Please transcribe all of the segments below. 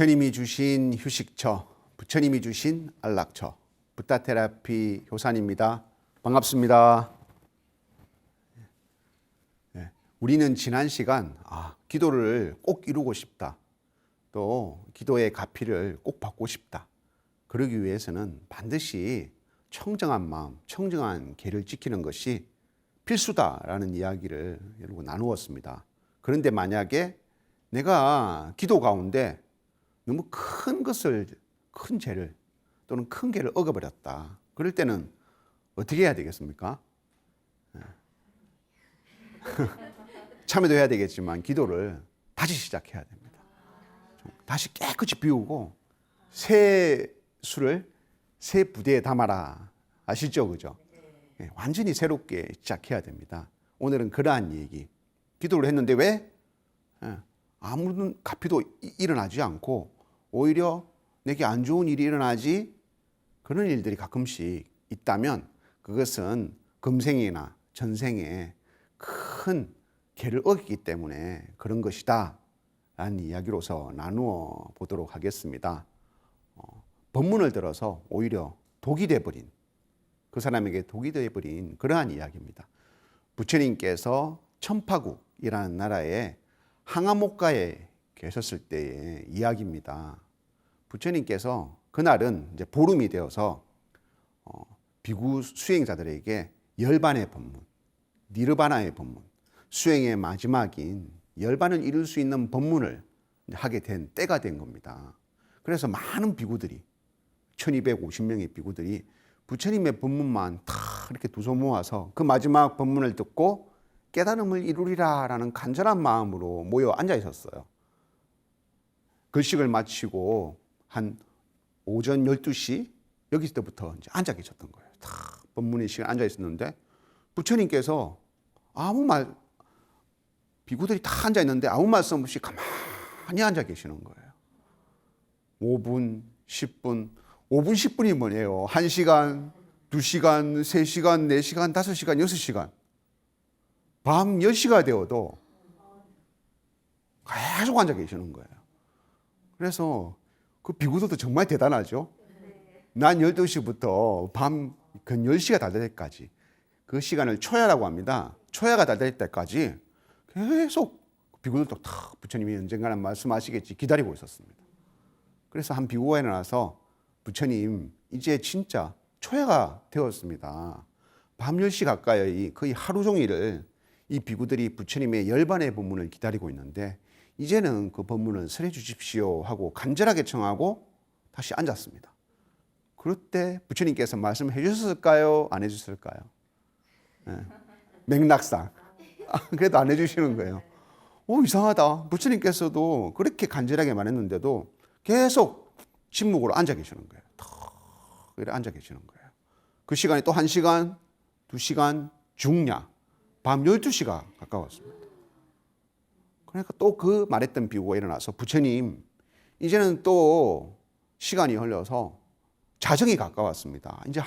부처님이 주신 휴식처, 부처님이 주신 안락처, 붓다테라피 효산입니다. 반갑습니다. 우리는 지난 시간 기도를 꼭 이루고 싶다. 또 기도의 가피를 꼭 받고 싶다. 그러기 위해서는 반드시 청정한 마음, 청정한 계를 지키는 것이 필수다라는 이야기를 여러분 나누었습니다. 그런데 만약에 내가 기도 가운데 너무 큰 죄를 또는 큰 계를 어겨버렸다. 그럴 때는 어떻게 해야 되겠습니까? 참여도 해야 되겠지만 기도를 다시 시작해야 됩니다. 다시 깨끗이 비우고 새 술을 새 부대에 담아라. 아시죠? 그죠? 완전히 새롭게 시작해야 됩니다. 오늘은 그러한 얘기. 기도를 했는데 왜? 아무런 가피도 일어나지 않고 오히려 내게 안 좋은 일이 일어나지, 그런 일들이 가끔씩 있다면 그것은 금생이나 전생에 큰 계를 어기기 때문에 그런 것이다 라는 이야기로서 나누어 보도록 하겠습니다. 본문을 들어서 오히려 독이 되어버린, 그 사람에게 독이 되어버린 그러한 이야기입니다. 부처님께서 천파국이라는 나라에 항암옥가에 계셨을 때의 이야기입니다. 부처님께서 그날은 이제 보름이 되어서 비구 수행자들에게 열반의 법문, 니르바나의 법문, 수행의 마지막인 열반을 이룰 수 있는 법문을 하게 된 때가 된 겁니다. 그래서 많은 비구들이, 1250명의 비구들이 부처님의 법문만 다 이렇게 두 손 모아서 그 마지막 법문을 듣고 깨달음을 이루리라 라는 간절한 마음으로 모여 앉아 있었어요. 글식을 마치고 한 오전 12시 여기서부터 이제 앉아 계셨던 거예요. 다 법문의 시간 앉아 있었는데 부처님께서 비구들이 다 앉아 있는데 아무 말씀 없이 가만히 앉아 계시는 거예요. 5분, 10분, 5분, 10분이 뭐예요? 1시간, 2시간, 3시간, 4시간, 5시간, 6시간. 밤 10시가 되어도 계속 앉아 계시는 거예요. 그래서 그 비구들도 정말 대단하죠. 난 12시부터 밤 근 10시가 다 될 때까지, 그 시간을 초야라고 합니다. 초야가 다 될 때까지 계속 비구들도 다 부처님이 언젠가는 말씀하시겠지 기다리고 있었습니다. 그래서 한 비구가 일어나서 부처님 이제 진짜 초야가 되었습니다. 밤 10시 가까이 거의 하루 종일을 이 비구들이 부처님의 열반의 법문을 기다리고 있는데 이제는 그 법문을 설해 주십시오 하고 간절하게 청하고 다시 앉았습니다. 그럴 때 부처님께서 말씀해 주셨을까요? 안 해주셨을까요? 맥락상 그래도 안 해주시는 거예요. 이상하다. 부처님께서도 그렇게 간절하게 말했는데도 계속 침묵으로 앉아 계시는 거예요. 탁 이렇게 앉아 계시는 거예요. 그 시간이 또 1시간, 2시간, 중야 밤 12시가 가까웠습니다. 그러니까 또 그 말했던 비구가 일어나서 부처님 이제는 또 시간이 흘러서 자정이 가까웠습니다. 이제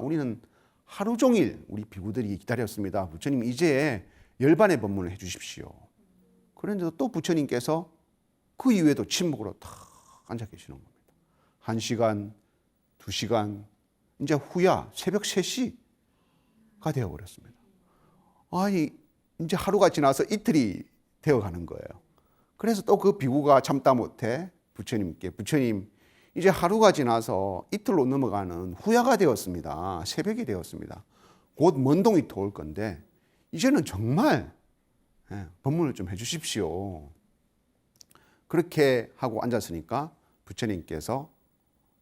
우리는 하루 종일 우리 비구들이 기다렸습니다. 부처님 이제 열반의 법문을 해 주십시오. 그런데도 또 부처님께서 그 이후에도 침묵으로 탁 앉아 계시는 겁니다. 1시간, 2시간, 이제 후야 새벽 3시가 되어버렸습니다. 이제 하루가 지나서 이틀이 되어가는 거예요. 그래서 또 그 비구가 참다 못해 부처님께, 부처님 이제 하루가 지나서 이틀로 넘어가는 후야가 되었습니다. 새벽이 되었습니다. 곧 먼동이 올 건데 이제는 정말 법문을 좀 해주십시오. 그렇게 하고 앉았으니까 부처님께서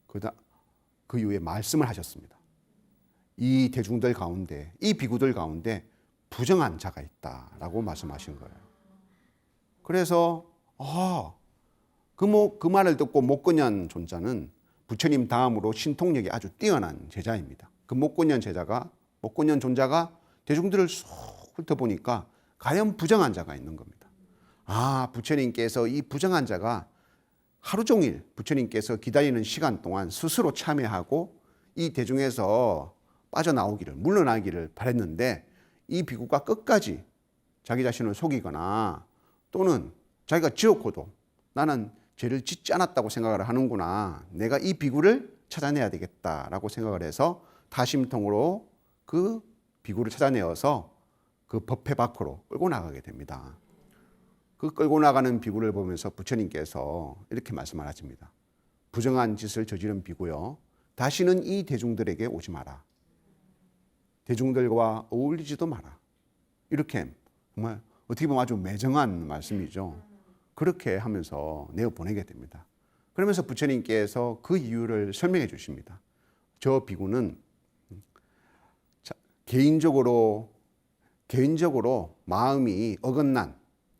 그 이후에 말씀을 하셨습니다. 이 대중들 가운데, 이 비구들 가운데 부정한 자가 있다라고 말씀하신 거예요. 그래서 그 말을 듣고 목건현 존자는 부처님 다음으로 신통력이 아주 뛰어난 제자입니다. 그 목건현 존자가 대중들을 쏙 훑어보니까 과연 부정한 자가 있는 겁니다. 부처님께서 이 부정한 자가 하루 종일 부처님께서 기다리는 시간 동안 스스로 참여하고 이 대중에서 빠져나오기를, 물러나기를 바랬는데 이 비구가 끝까지 자기 자신을 속이거나 또는 자기가 지었고도 나는 죄를 짓지 않았다고 생각을 하는구나. 내가 이 비구를 찾아내야 되겠다라고 생각을 해서 다심통으로 그 비구를 찾아내어서 그 법회 밖으로 끌고 나가게 됩니다. 그 끌고 나가는 비구를 보면서 부처님께서 이렇게 말씀을 하십니다. 부정한 짓을 저지른 비구여, 다시는 이 대중들에게 오지 마라. 대중들과 어울리지도 마라. 이렇게 정말 어떻게 보면 아주 매정한 말씀이죠. 그렇게 하면서 내어 보내게 됩니다. 그러면서 부처님께서 그 이유를 설명해 주십니다. 저 비구는 개인적으로 마음이 어긋난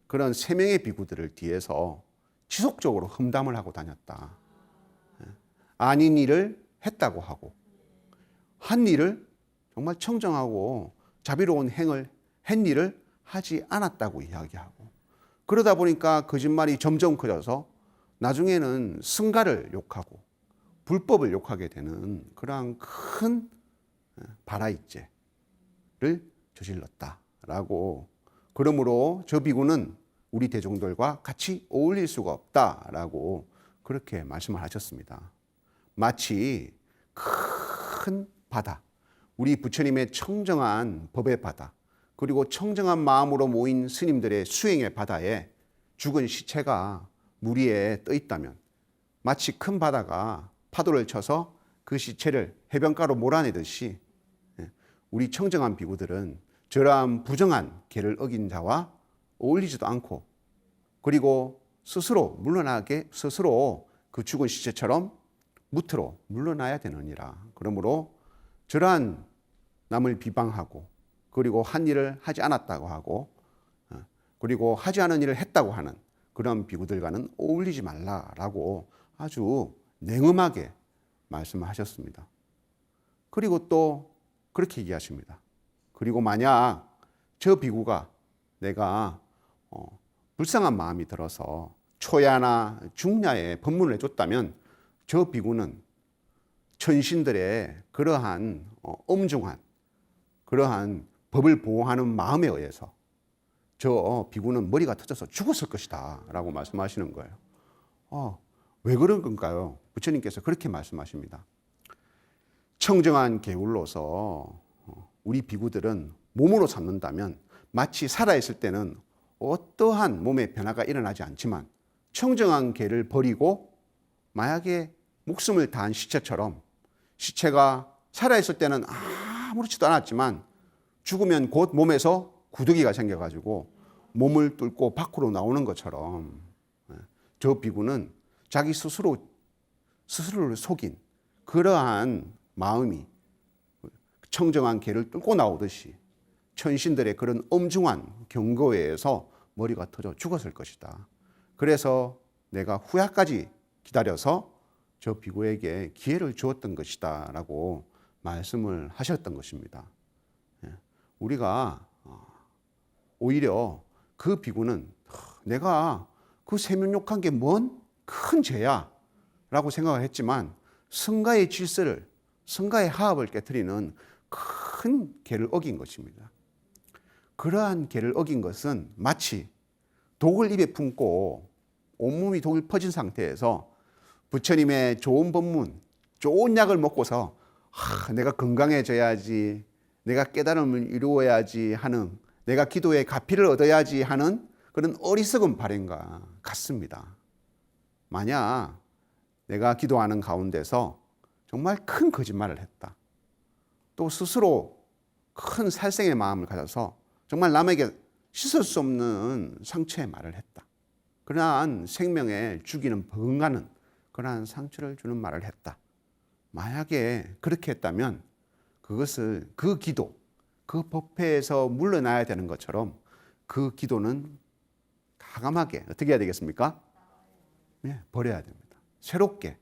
그런 3명의 비구들을 뒤에서 지속적으로 험담을 하고 다녔다. 아닌 일을 했다고 하고, 한 일을 정말 청정하고 자비로운 행을 한 일을 하지 않았다고 이야기하고, 그러다 보니까 거짓말이 점점 커져서 나중에는 승가를 욕하고 불법을 욕하게 되는 그러한 큰 바라이죄를 저질렀다라고, 그러므로 저 비구는 우리 대중들과 같이 어울릴 수가 없다라고 그렇게 말씀을 하셨습니다. 마치 큰 바다, 우리 부처님의 청정한 법의 바다, 그리고 청정한 마음으로 모인 스님들의 수행의 바다에 죽은 시체가 물 위에 떠 있다면, 마치 큰 바다가 파도를 쳐서 그 시체를 해변가로 몰아내듯이 우리 청정한 비구들은 저러한 부정한 계를 어긴 자와 어울리지도 않고, 그리고 스스로 그 죽은 시체처럼 무트로 물러나야 되느니라. 그러므로 저러한 남을 비방하고, 그리고 한 일을 하지 않았다고 하고, 그리고 하지 않은 일을 했다고 하는 그런 비구들과는 어울리지 말라라고 아주 냉엄하게 말씀을 하셨습니다. 그리고 또 그렇게 얘기하십니다. 그리고 만약 저 비구가 내가 불쌍한 마음이 들어서 초야나 중야에 법문을 해줬다면, 저 비구는 천신들의 그러한 엄중한 그러한 법을 보호하는 마음에 의해서 저 비구는 머리가 터져서 죽었을 것이다 라고 말씀하시는 거예요. 왜 그런 건가요? 부처님께서 그렇게 말씀하십니다. 청정한 계율로서 우리 비구들은 몸으로 삼는다면 마치 살아있을 때는 어떠한 몸의 변화가 일어나지 않지만, 청정한 계를 버리고 마약에 목숨을 다한 시체처럼, 시체가 살아있을 때는 아무렇지도 않았지만 죽으면 곧 몸에서 구더기가 생겨가지고 몸을 뚫고 밖으로 나오는 것처럼, 저 비구는 자기 스스로를 속인 그러한 마음이 청정한 계를 뚫고 나오듯이 천신들의 그런 엄중한 경고에 의해서 머리가 터져 죽었을 것이다. 그래서 내가 후야까지 기다려서 저 비구에게 기회를 주었던 것이다 라고 말씀을 하셨던 것입니다. 우리가 오히려 그 비구는 내가 그 세면욕한 게 뭔 큰 죄야 라고 생각을 했지만, 성가의 질서를, 성가의 하합을 깨트리는 큰 계를 어긴 것입니다. 그러한 계를 어긴 것은 마치 독을 입에 품고 온몸이 독이 퍼진 상태에서 부처님의 좋은 법문, 좋은 약을 먹고서 내가 건강해져야지, 내가 깨달음을 이루어야지 하는, 내가 기도의 가피를 얻어야지 하는 그런 어리석은 바램과 같습니다. 만약 내가 기도하는 가운데서 정말 큰 거짓말을 했다, 또 스스로 큰 살생의 마음을 가져서 정말 남에게 씻을 수 없는 상처의 말을 했다, 그러한 생명에 죽이는 버금가는 그러한 상처를 주는 말을 했다, 만약에 그렇게 했다면 그것을, 그 기도, 그 법회에서 물러나야 되는 것처럼 그 기도는 가감하게 어떻게 해야 되겠습니까? 버려야 됩니다. 새롭게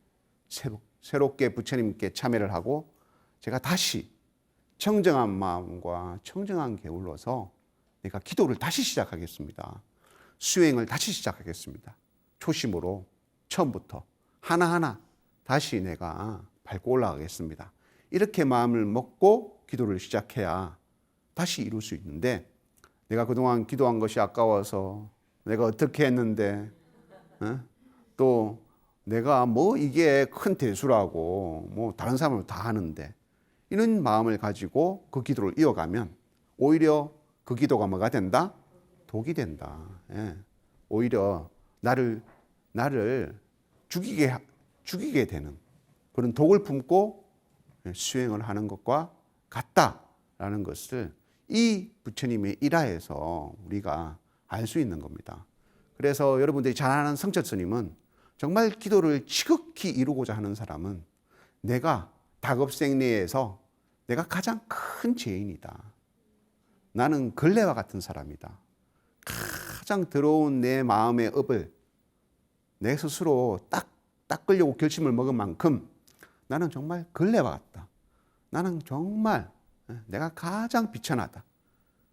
부처님께 참여를 하고, 제가 다시 청정한 마음과 청정한 계율로서 내가 기도를 다시 시작하겠습니다. 수행을 다시 시작하겠습니다. 초심으로 처음부터 하나하나 다시 내가 밟고 올라가겠습니다. 이렇게 마음을 먹고 기도를 시작해야 다시 이룰 수 있는데, 내가 그동안 기도한 것이 아까워서, 내가 어떻게 했는데 또 내가 뭐 이게 큰 대수라고 뭐 다른 사람은 다 하는데 이런 마음을 가지고 그 기도를 이어가면 오히려 그 기도가 뭐가 된다? 독이 된다. 예. 오히려 나를 죽이게 되는 그런 독을 품고 수행을 하는 것과 같다라는 것을 이 부처님의 일화에서 우리가 알 수 있는 겁니다. 그래서 여러분들이 잘 아는 성철 스님은 정말 기도를 지극히 이루고자 하는 사람은 내가 다급생리에서 내가 가장 큰 죄인이다. 나는 걸레와 같은 사람이다. 가장 더러운 내 마음의 업을 내 스스로 딱 닦으려고 결심을 먹은 만큼 나는 정말 걸레와 같다. 나는 정말 내가 가장 비천하다.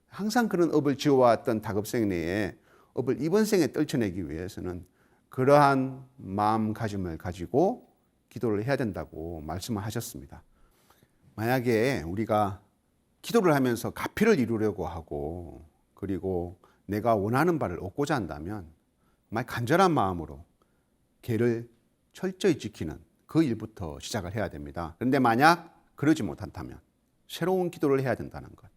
항상 그런 업을 지어왔던 다급생리의 업을 이번 생에 떨쳐내기 위해서는 그러한 마음가짐을 가지고 기도를 해야 된다고 말씀을 하셨습니다. 만약에 우리가 기도를 하면서 가피를 이루려고 하고 그리고 내가 원하는 바를 얻고자 한다면 정말 간절한 마음으로 계를 철저히 지키는 그 일부터 시작을 해야 됩니다. 그런데 만약 그러지 못한다면 새로운 기도를 해야 된다는 것.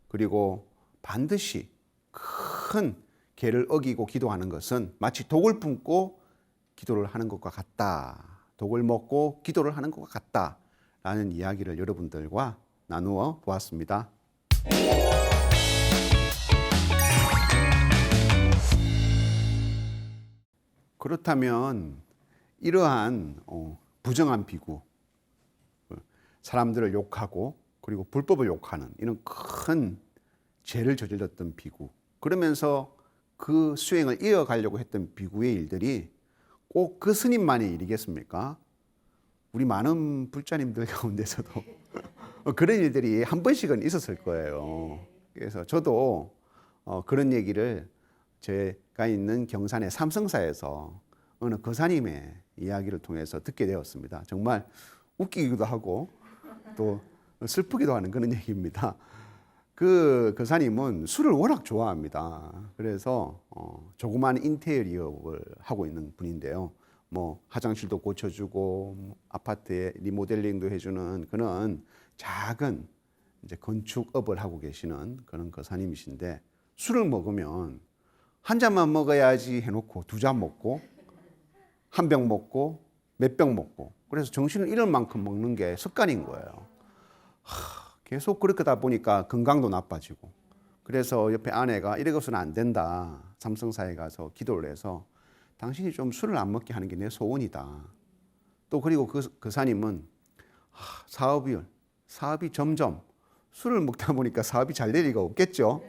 그리고 반드시 큰 계를 어기고 기도하는 것은 마치 독을 품고 기도를 하는 것과 같다. 독을 먹고 기도를 하는 것과 같다라는 이야기를 여러분들과 나누어 보았습니다. 그렇다면 이러한 부정한 비구, 사람들을 욕하고 그리고 불법을 욕하는 이런 큰 죄를 저질렀던 비구, 그러면서 그 수행을 이어가려고 했던 비구의 일들이 꼭 그 스님만의 일이겠습니까? 우리 많은 불자님들 가운데서도 그런 일들이 한 번씩은 있었을 거예요. 그래서 저도 그런 얘기를 제가 있는 경산의 삼성사에서 어느 거사님의 이야기를 통해서 듣게 되었습니다. 정말 웃기기도 하고 또 슬프기도 하는 그런 얘기입니다. 그 거사님은 술을 워낙 좋아합니다. 그래서 조그만 인테리어를 하고 있는 분인데요. 뭐 화장실도 고쳐주고 아파트에 리모델링도 해주는 그런 작은 이제 건축업을 하고 계시는 그런 거사님이신데 술을 먹으면 한 잔만 먹어야지 해놓고 두 잔 먹고 한 병 먹고 몇 병 먹고 그래서 정신을 잃을 만큼 먹는 게 습관인 거예요. 계속 그렇게다 보니까 건강도 나빠지고 그래서 옆에 아내가 이래서는 안 된다. 삼성사에 가서 기도를 해서 당신이 좀 술을 안 먹게 하는 게 내 소원이다. 또 그리고 그 거사님은 사업이 점점 술을 먹다 보니까 사업이 잘 될 리가 없겠죠.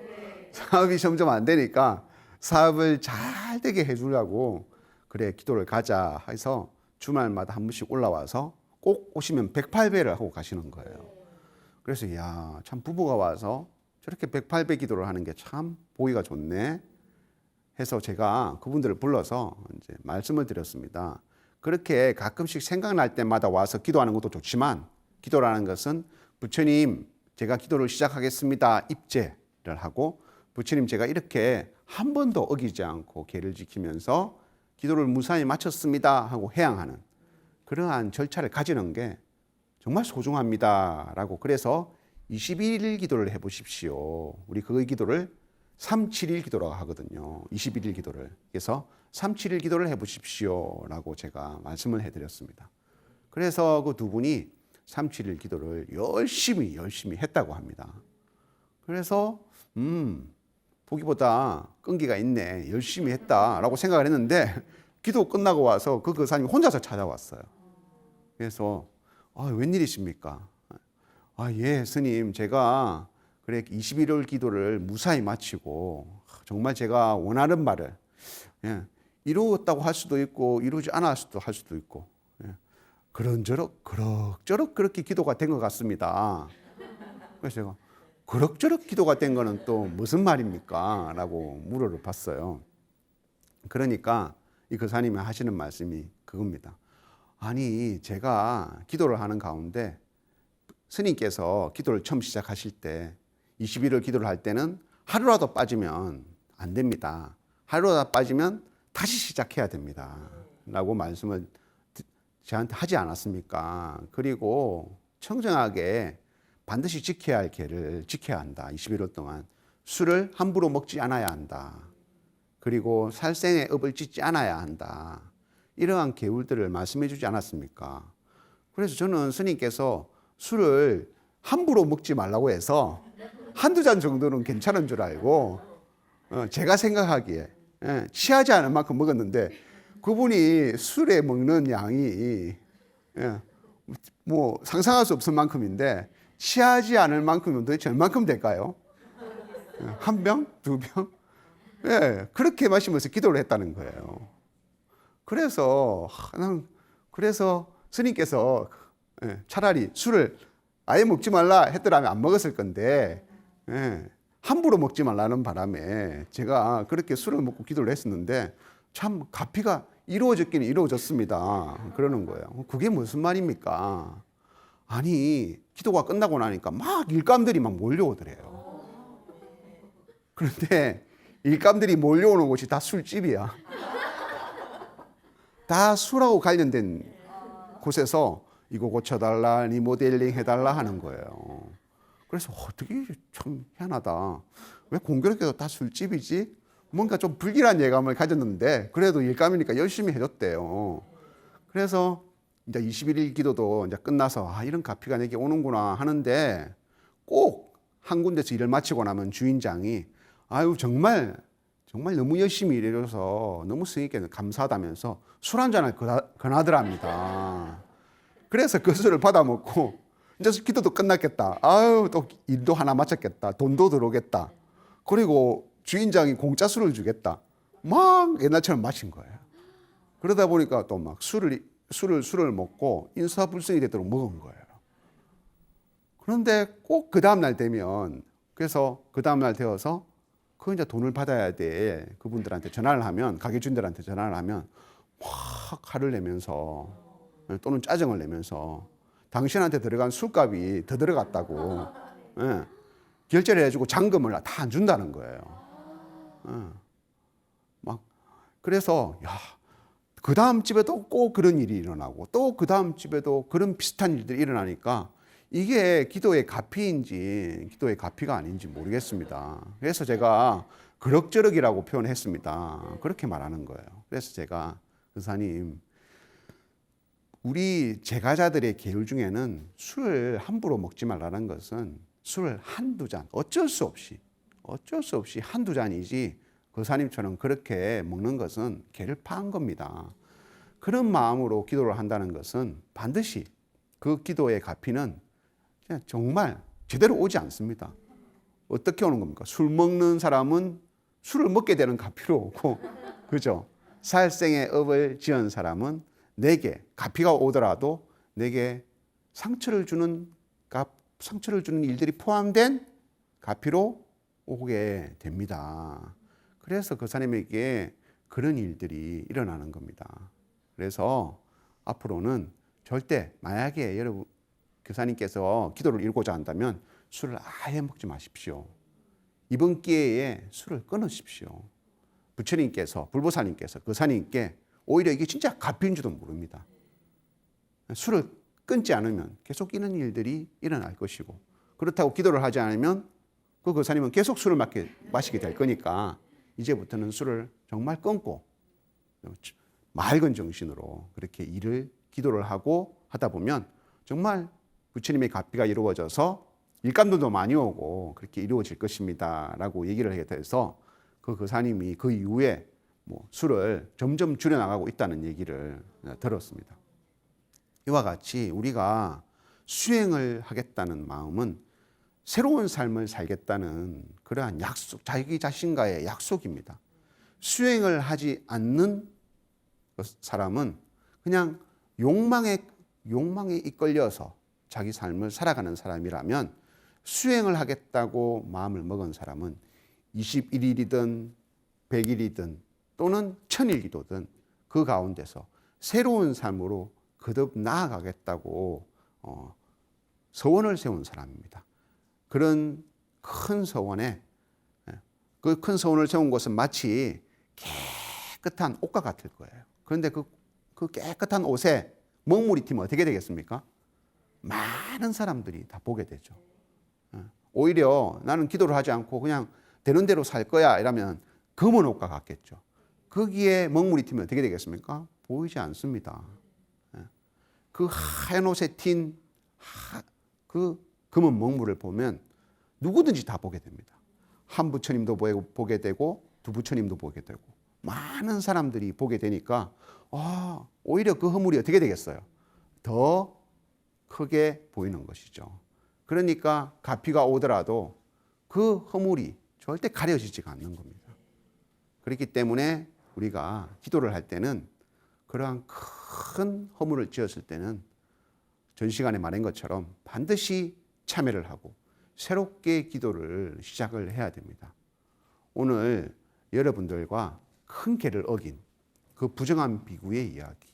사업이 점점 안 되니까 사업을 잘 되게 해주려고 그래 기도를 가자 해서 주말마다 한 번씩 올라와서 꼭 오시면 108배를 하고 가시는 거예요. 그래서 이야 참 부부가 와서 저렇게 108배 기도를 하는 게 참 보기가 좋네 해서 제가 그분들을 불러서 이제 말씀을 드렸습니다. 그렇게 가끔씩 생각날 때마다 와서 기도하는 것도 좋지만 기도라는 것은 부처님 제가 기도를 시작하겠습니다 입제를 하고 부처님 제가 이렇게 한 번도 어기지 않고 계를 지키면서 기도를 무사히 마쳤습니다 하고 회양하는 그러한 절차를 가지는 게 정말 소중합니다라고 그래서 21일 기도를 해보십시오. 우리 그 기도를 371 기도라고 하거든요. 21일 기도를. 그래서 371 기도를 해보십시오라고 제가 말씀을 해드렸습니다. 그래서 그 두 분이 371 기도를 열심히 했다고 합니다. 그래서 보기보다 끈기가 있네. 열심히 했다라고 생각을 했는데 기도 끝나고 와서 그 거사님이 혼자서 찾아왔어요. 그래서 웬일이십니까? 예, 스님, 제가 그래 21일 기도를 무사히 마치고 정말 제가 원하는 바를 이루었다고 할 수도 있고 이루지 않았을 할 수도 있고 그럭저럭 그렇게 기도가 된 것 같습니다. 그래서 제가 그럭저럭 기도가 된 거는 또 무슨 말입니까? 라고 물어를 봤어요. 그러니까 이 거사님이 하시는 말씀이 그겁니다. 아니 제가 기도를 하는 가운데 스님께서 기도를 처음 시작하실 때 21일 기도를 할 때는 하루라도 빠지면 안 됩니다. 하루라도 빠지면 다시 시작해야 됩니다. 라고 말씀을 저한테 하지 않았습니까? 그리고 청정하게 반드시 지켜야 할 계를 지켜야 한다. 21일 동안 술을 함부로 먹지 않아야 한다. 그리고 살생의 업을 짓지 않아야 한다. 이러한 계율들을 말씀해 주지 않았습니까? 그래서 저는 스님께서 술을 함부로 먹지 말라고 해서 한두 잔 정도는 괜찮은 줄 알고 제가 생각하기에 취하지 않을 만큼 먹었는데 그분이 술에 먹는 양이 뭐 상상할 수 없을 만큼인데 취하지 않을 만큼은 도대체 얼만큼 될까요? 한 병? 두 병? 그렇게 마시면서 기도를 했다는 거예요. 그래서 스님께서 차라리 술을 아예 먹지 말라 했더라면 안 먹었을 건데 함부로 먹지 말라는 바람에 제가 그렇게 술을 먹고 기도를 했었는데 참 가피가 이루어졌기는 이루어졌습니다. 그러는 거예요. 그게 무슨 말입니까? 아니 기도가 끝나고 나니까 막 일감들이 막 몰려오더래요. 그런데 일감들이 몰려오는 곳이 다 술집이야. 다 술하고 관련된 곳에서 이거 고쳐달라, 리모델링 해달라 하는 거예요. 그래서 어떻게 참 희한하다. 왜 공교롭게도 다 술집이지? 뭔가 좀 불길한 예감을 가졌는데 그래도 일감이니까 열심히 해줬대요. 그래서 이제 21일 기도도 이제 끝나서 이런 가피가 내게 오는구나 하는데 꼭 한 군데서 일을 마치고 나면 주인장이 아유 정말 너무 열심히 일해줘서 너무 스님께 감사하다면서 술 한 잔을 권하더랍니다. 그래서 그 술을 받아 먹고 이제 기도도 끝났겠다. 아유 또 일도 하나 마쳤겠다. 돈도 들어오겠다. 그리고 주인장이 공짜 술을 주겠다. 막 옛날처럼 마신 거예요. 그러다 보니까 또 막 술을 먹고 인사불성이 되도록 먹은 거예요. 그런데 꼭 그 다음날 되면 그래서 그 다음날 되어서 그 이제 돈을 받아야 돼. 그분들한테 전화를 하면 가게 주인들한테 전화를 하면 확 화를 내면서 또는 짜증을 내면서 당신한테 들어간 술값이 더 들어갔다고 결제를 해주고 잔금을 다 안 준다는 거예요. 막 그래서 그 다음 집에도 꼭 그런 일이 일어나고 또 그 다음 집에도 그런 비슷한 일들이 일어나니까 이게 기도의 가피인지 기도의 가피가 아닌지 모르겠습니다. 그래서 제가 그럭저럭이라고 표현했습니다. 그렇게 말하는 거예요. 그래서 제가 선사님 우리 제가자들의 계율 중에는 술을 함부로 먹지 말라는 것은 술을 한두 잔 어쩔 수 없이 한두 잔이지 거사님처럼 그렇게 먹는 것은 개를 파한 겁니다. 그런 마음으로 기도를 한다는 것은 반드시 그 기도의 가피는 정말 제대로 오지 않습니다. 어떻게 오는 겁니까? 술 먹는 사람은 술을 먹게 되는 가피로 오고, 그죠? 살생의 업을 지은 사람은 내게 가피가 오더라도 내게 상처를 주는 일들이 포함된 가피로 오게 됩니다. 그래서 거사님에게 그런 일들이 일어나는 겁니다. 그래서 앞으로는 절대 만약에 여러분 교사님께서 기도를 이루고자 한다면 술을 아예 먹지 마십시오. 이번 기회에 술을 끊으십시오. 부처님께서 불보살님께서 거사님께 오히려 이게 진짜 가피인 줄도 모릅니다. 술을 끊지 않으면 계속 이런 일들이 일어날 것이고 그렇다고 기도를 하지 않으면 그 거사님은 계속 술을 마시게 될 거니까 이제부터는 술을 정말 끊고 맑은 정신으로 그렇게 기도를 하고 하다 보면 정말 부처님의 가피가 이루어져서 일감들도 많이 오고 그렇게 이루어질 것입니다 라고 얘기를 하게 돼서 그 거사님이 그 이후에 술을 점점 줄여나가고 있다는 얘기를 들었습니다. 이와 같이 우리가 수행을 하겠다는 마음은 새로운 삶을 살겠다는 그러한 약속, 자기 자신과의 약속입니다. 수행을 하지 않는 사람은 그냥 욕망에 이끌려서 자기 삶을 살아가는 사람이라면 수행을 하겠다고 마음을 먹은 사람은 21일이든 100일이든 또는 1000일 그 가운데서 새로운 삶으로 거듭 나아가겠다고 서원을 세운 사람입니다. 그런 큰 서원에 그 큰 서원을 세운 것은 마치 깨끗한 옷과 같을 거예요. 그런데 그 그 깨끗한 옷에 먹물이 튀면 어떻게 되겠습니까? 많은 사람들이 다 보게 되죠. 오히려 나는 기도를 하지 않고 그냥 되는 대로 살 거야 이러면 검은 옷과 같겠죠. 거기에 먹물이 튀면 어떻게 되겠습니까? 보이지 않습니다. 그 하얀 옷에 튄 그 검은 먹물을 보면 누구든지 다 보게 됩니다. 한 부처님도 보게 되고 두 부처님도 보게 되고 많은 사람들이 보게 되니까 오히려 그 허물이 어떻게 되겠어요? 더 크게 보이는 것이죠. 그러니까 가피가 오더라도 그 허물이 절대 가려지지가 않는 겁니다. 그렇기 때문에 우리가 기도를 할 때는 그러한 큰 허물을 지었을 때는 전 시간에 말한 것처럼 반드시 참회를 하고 새롭게 기도를 시작을 해야 됩니다. 오늘 여러분들과 큰 계를 어긴 그 부정한 비구의 이야기,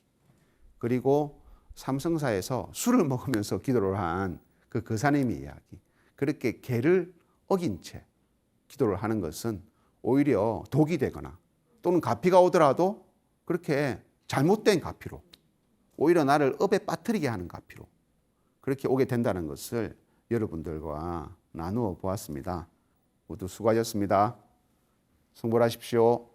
그리고 삼성사에서 술을 먹으면서 기도를 한 그 거사님의 이야기, 그렇게 계를 어긴 채 기도를 하는 것은 오히려 독이 되거나 또는 가피가 오더라도 그렇게 잘못된 가피로, 오히려 나를 업에 빠뜨리게 하는 가피로 그렇게 오게 된다는 것을 여러분들과 나누어 보았습니다. 모두 수고하셨습니다. 성불하십시오.